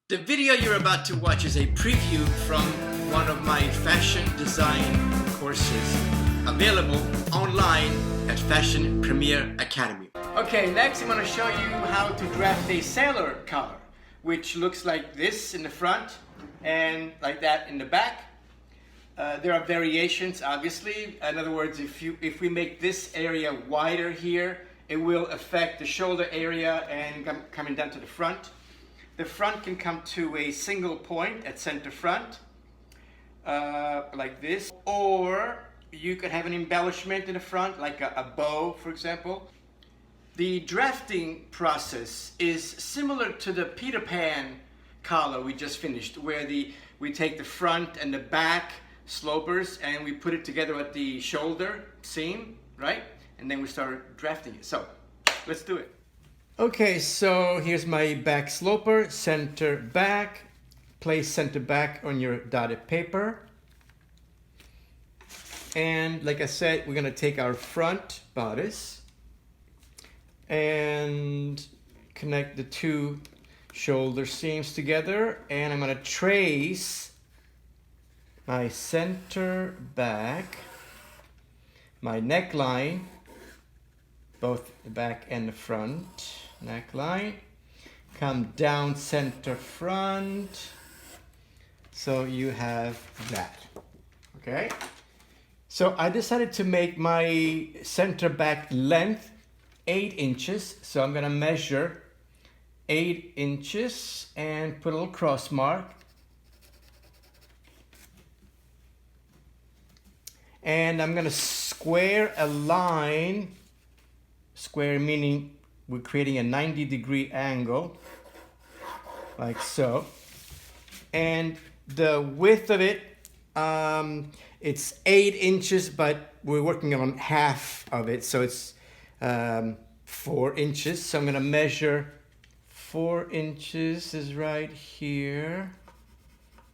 The video you're about to watch is a preview from one of my fashion design courses available online at Fashion Premier Academy. Okay, next I'm going to show you how to draft a sailor collar, which looks like this in the front and like that in the back. There are variations, obviously. In other words, if we make this area wider here, it will affect the shoulder area and coming down to the front. The front can come to a single point at center front, like this, or you could have an embellishment in the front, like a bow, for example. The drafting process is similar to the Peter Pan collar we just finished, where we take the front and the back slopers and we put it together at the shoulder seam, right? And then we start drafting it. So let's do it. Okay, so here's my back sloper, center back. Place center back on your dotted paper. And like I said, we're gonna take our front bodice and connect the two shoulder seams together. And I'm gonna trace my center back, my neckline, both the back and the front neckline, come down center front, so you have that. Okay, so I decided to make my center back length 8 inches, so I'm gonna measure 8 inches and put a little cross mark. And I'm gonna square a line, square meaning we're creating a 90-degree angle, like so. And the width of it, it's 8 inches, but we're working on half of it, so it's 4 inches. So I'm gonna measure 4 inches is right here.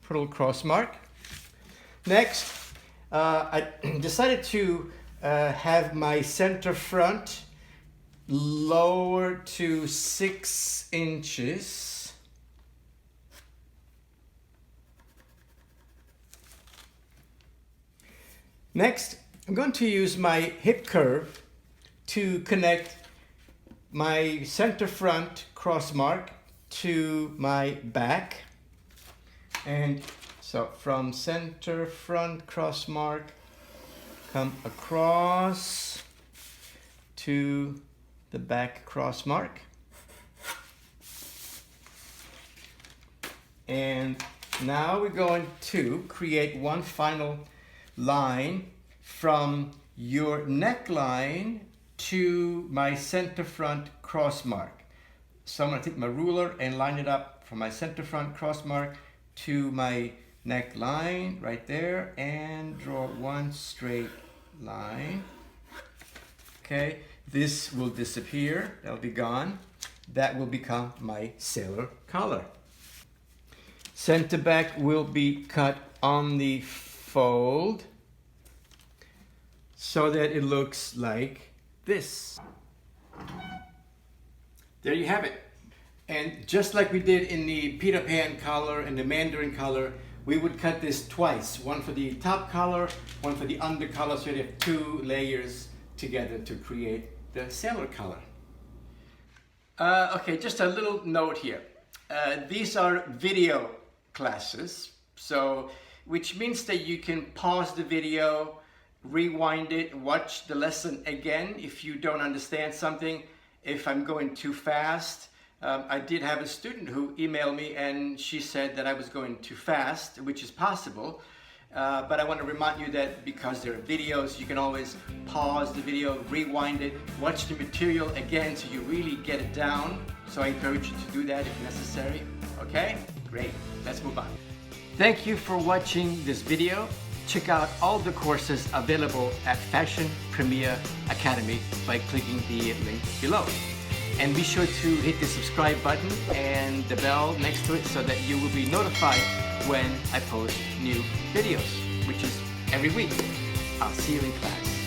Put a little cross mark. Next, I decided to have my center front lower to 6 inches. Next, I'm going to use my hip curve to connect my center front cross mark to my back. And so from center front cross mark, come across to the back cross mark. And now we're going to create one final line from your neckline to my center front cross mark. So I'm going to take my ruler and line it up from my center front cross mark to my neckline right there and draw one straight line. Okay, this will disappear, that'll be gone. That will become my sailor collar. Center back will be cut on the fold so that it looks like this. There you have it. And just like we did in the Peter Pan collar and the Mandarin collar, we would cut this twice. One for the top collar, one for the under collar, so you have 2 layers together to create the sailor collar. Okay, just a little note here. These are video classes, so which means that you can pause the video, rewind it, watch the lesson again if you don't understand something. If I'm going too fast, I did have a student who emailed me and she said that I was going too fast, which is possible. But I want to remind you that because there are videos, you can always pause the video, rewind it, watch the material again so you really get it down. So I encourage you to do that if necessary. Okay? Great. Let's move on. Thank you for watching this video. Check out all the courses available at Fashion Premier Academy by clicking the link below. And be sure to hit the subscribe button and the bell next to it so that you will be notified when I post new videos, which is every week. I'll see you in class.